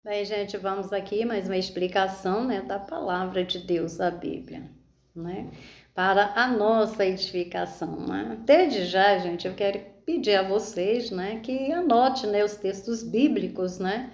Bem, gente, vamos aqui mais uma explicação, né, da palavra de Deus, da Bíblia, né, para a nossa edificação, né? Desde já, gente, eu quero pedir a vocês, né, que anote, né, os textos bíblicos, né,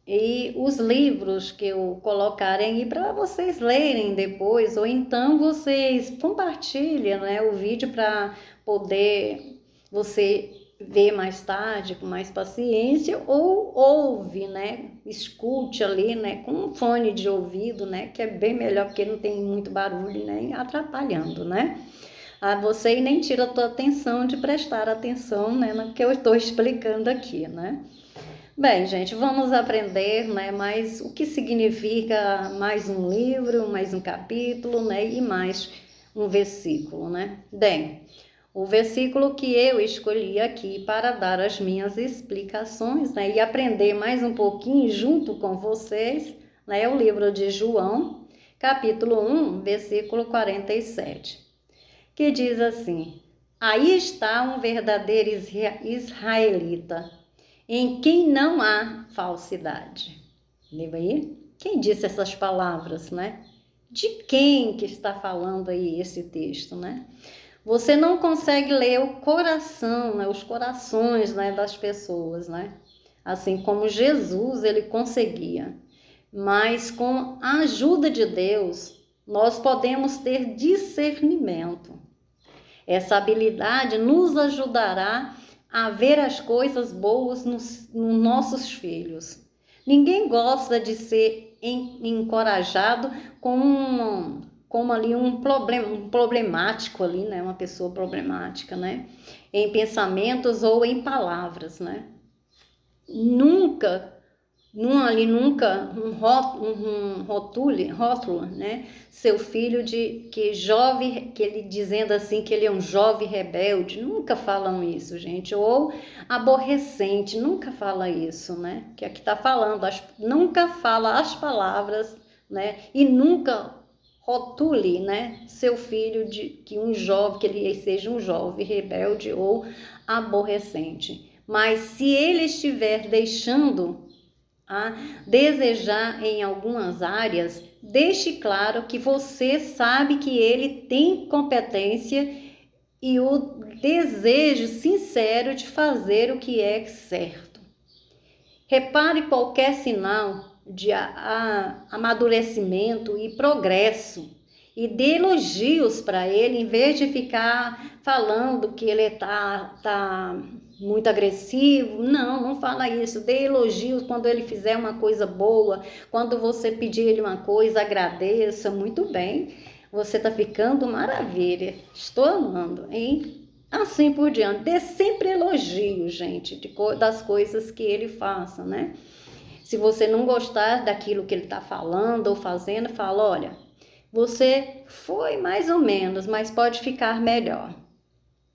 e os livros que eu colocarem aí para vocês lerem depois, ou então vocês compartilhem, né, o vídeo para poder você ver mais tarde com mais paciência, ou ouve, né, escute ali, né, com um fone de ouvido, né, que é bem melhor porque não tem muito barulho, né, atrapalhando, né. Você nem tira a tua atenção de prestar atenção, né, no que eu estou explicando aqui, né. Bem, gente, vamos aprender, né, mais o que significa mais um livro, mais um capítulo, né, e mais um versículo, né? Bem, o versículo que eu escolhi aqui para dar as minhas explicações, né, e aprender mais um pouquinho junto com vocês, né, é o livro de João, capítulo 1, versículo 47, que diz assim: Aí está um verdadeiro israelita, em quem não há falsidade. Lembra aí? Quem disse essas palavras, né? De quem que está falando aí esse texto, né? Você não consegue ler o coração, né? Os corações, né, das pessoas, né? Assim como Jesus, ele conseguia. Mas com a ajuda de Deus, nós podemos ter discernimento. Essa habilidade nos ajudará a ver as coisas boas nos nossos filhos. Ninguém gosta de ser encorajado como ali um problemático ali, né? Uma pessoa problemática, né? Em pensamentos ou em palavras, né? Nunca rótulo, né, seu filho de que jovem, que ele dizendo assim que ele é um jovem rebelde, nunca falam isso, gente, ou aborrecente, nunca fala isso, né, que aqui está falando, nunca fala as palavras, né, e nunca rotule, né, seu filho de que um jovem, que ele seja um jovem rebelde ou aborrecente. Mas se ele estiver deixando a desejar em algumas áreas, deixe claro que você sabe que ele tem competência e o desejo sincero de fazer o que é certo. Repare qualquer sinal de amadurecimento e progresso e dê elogios para ele, em vez de ficar falando que ele tá muito agressivo. Não fala isso. Dê elogios quando ele fizer uma coisa boa, quando você pedir ele uma coisa, agradeça. Muito bem, você tá ficando maravilha. Estou amando, hein? Assim por diante. Dê sempre elogios, gente, das coisas que ele faça, né? Se você não gostar daquilo que ele está falando ou fazendo, fala, olha, você foi mais ou menos, mas pode ficar melhor.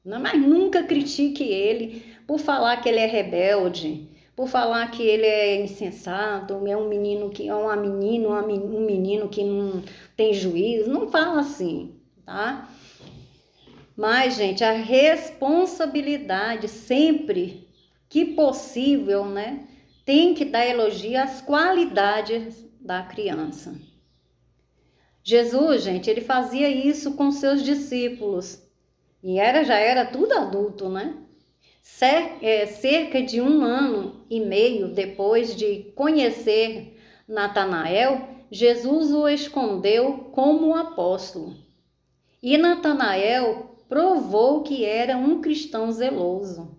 Mas nunca critique ele por falar que ele é rebelde, por falar que ele é insensato, é um menino que é um menino que não tem juízo. Não fala assim, tá? Mas, gente, a responsabilidade sempre que possível, né, tem que dar elogio às qualidades da criança. Jesus, gente, ele fazia isso com seus discípulos. E já era tudo adulto, né? Cerca de 1 ano e meio depois de conhecer Natanael, Jesus o escondeu como apóstolo. E Natanael provou que era um cristão zeloso,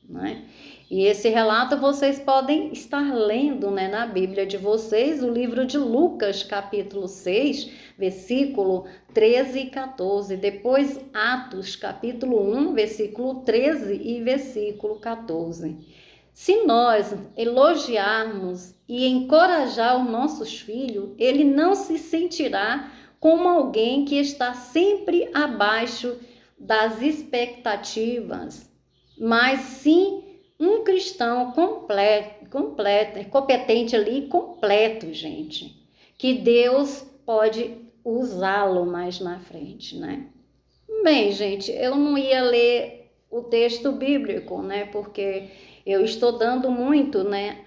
né? E esse relato vocês podem estar lendo, né, na Bíblia de vocês, o livro de Lucas, capítulo 6, versículo 13 e 14. Depois, Atos, capítulo 1, versículo 13 e versículo 14. Se nós elogiarmos e encorajar os nossos filhos, ele não se sentirá como alguém que está sempre abaixo das expectativas, mas sim um cristão competente ali, completo, gente, que Deus pode usá-lo mais na frente, né? Bem, gente, eu não ia ler o texto bíblico, né? Porque eu estou dando muito, né,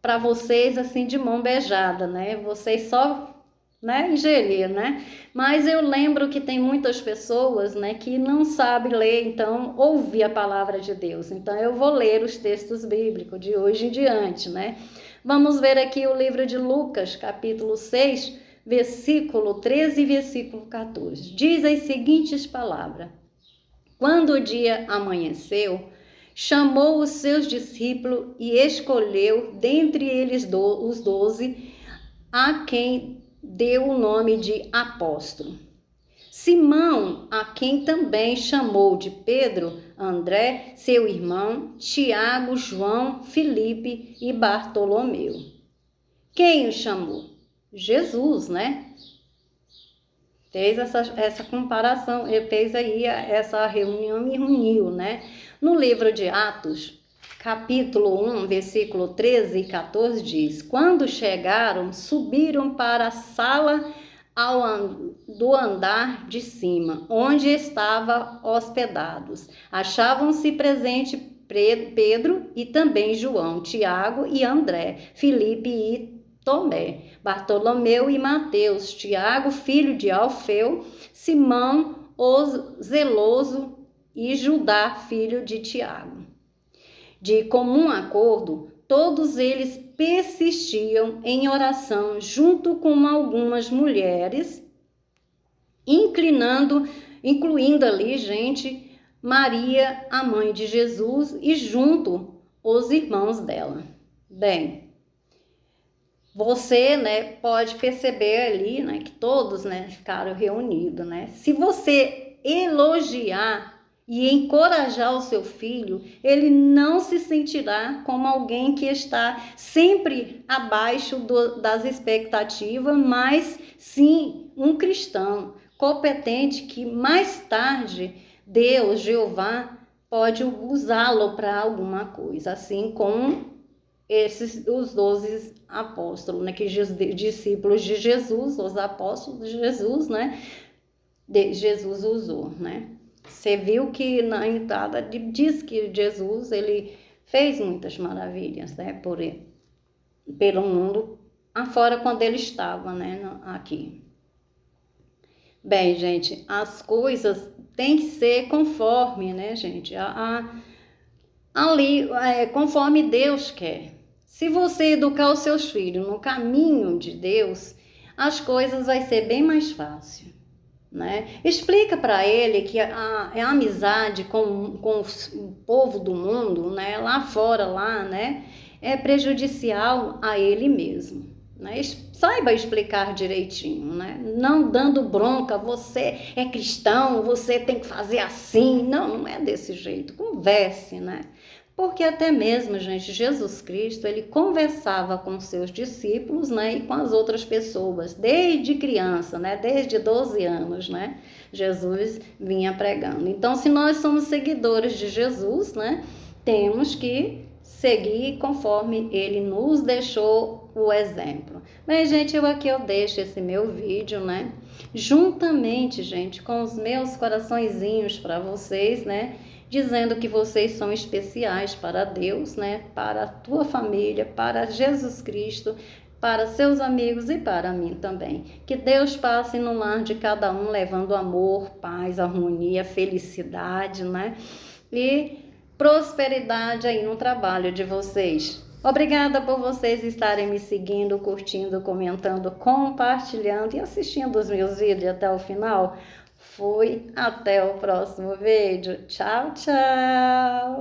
para vocês assim de mão beijada, né? Vocês só, né, ingerir, né? Mas eu lembro que tem muitas pessoas, né, que não sabem ler, então ouvir a palavra de Deus. Então eu vou ler os textos bíblicos de hoje em diante, né? Vamos ver aqui o livro de Lucas, capítulo 6, versículo 13 e versículo 14. Diz as seguintes palavras: Quando o dia amanheceu, chamou os seus discípulos e escolheu dentre eles os 12, a quem deu o nome de apóstolo. Simão, a quem também chamou de Pedro, André, seu irmão, Tiago, João, Filipe e Bartolomeu. Quem o chamou? Jesus, né? Fez essa comparação, ele fez aí essa reunião e reuniu, né? No livro de Atos, capítulo 1, versículo 13 e 14 diz: Quando chegaram, subiram para a sala do andar de cima, onde estavam hospedados. Achavam-se presentes Pedro e também João, Tiago e André, Filipe e Tomé, Bartolomeu e Mateus, Tiago, filho de Alfeu, Simão, o zeloso e Judá, filho de Tiago. De comum acordo, todos eles persistiam em oração junto com algumas mulheres, incluindo ali, gente, Maria, a mãe de Jesus, e junto os irmãos dela. Bem, você, né, pode perceber ali, né, que todos, né, ficaram reunidos, né? Se você elogiar e encorajar o seu filho, ele não se sentirá como alguém que está sempre abaixo das expectativas, mas sim um cristão competente que mais tarde Deus, Jeová, pode usá-lo para alguma coisa, assim como os 12 apóstolos, né, que discípulos de Jesus, os apóstolos de Jesus, né, Jesus usou, né? Você viu que na entrada diz que Jesus, ele fez muitas maravilhas, né, pelo mundo afora quando ele estava, né, aqui. Bem, gente, as coisas têm que ser conforme, né, gente, ali, conforme Deus quer. Se você educar os seus filhos no caminho de Deus, as coisas vai ser bem mais fácil, né? Explica para ele que a amizade com o povo do mundo, né, lá fora, lá, né, é prejudicial a ele mesmo, né? Saiba explicar direitinho, né? Não dando bronca, você é cristão, você tem que fazer assim. Não é desse jeito. Converse, né? Porque até mesmo, gente, Jesus Cristo, ele conversava com seus discípulos, né, e com as outras pessoas, desde criança, né, desde 12 anos, né, Jesus vinha pregando. Então, se nós somos seguidores de Jesus, né, temos que seguir conforme ele nos deixou o exemplo. Bem, gente, eu deixo esse meu vídeo, né, juntamente, gente, com os meus coraçõezinhos para vocês, né, dizendo que vocês são especiais para Deus, né, para a tua família, para Jesus Cristo, para seus amigos e para mim também. Que Deus passe no lar de cada um, levando amor, paz, harmonia, felicidade, né, e prosperidade aí no trabalho de vocês. Obrigada por vocês estarem me seguindo, curtindo, comentando, compartilhando e assistindo os meus vídeos até o final. Fui, até o próximo vídeo. Tchau, tchau!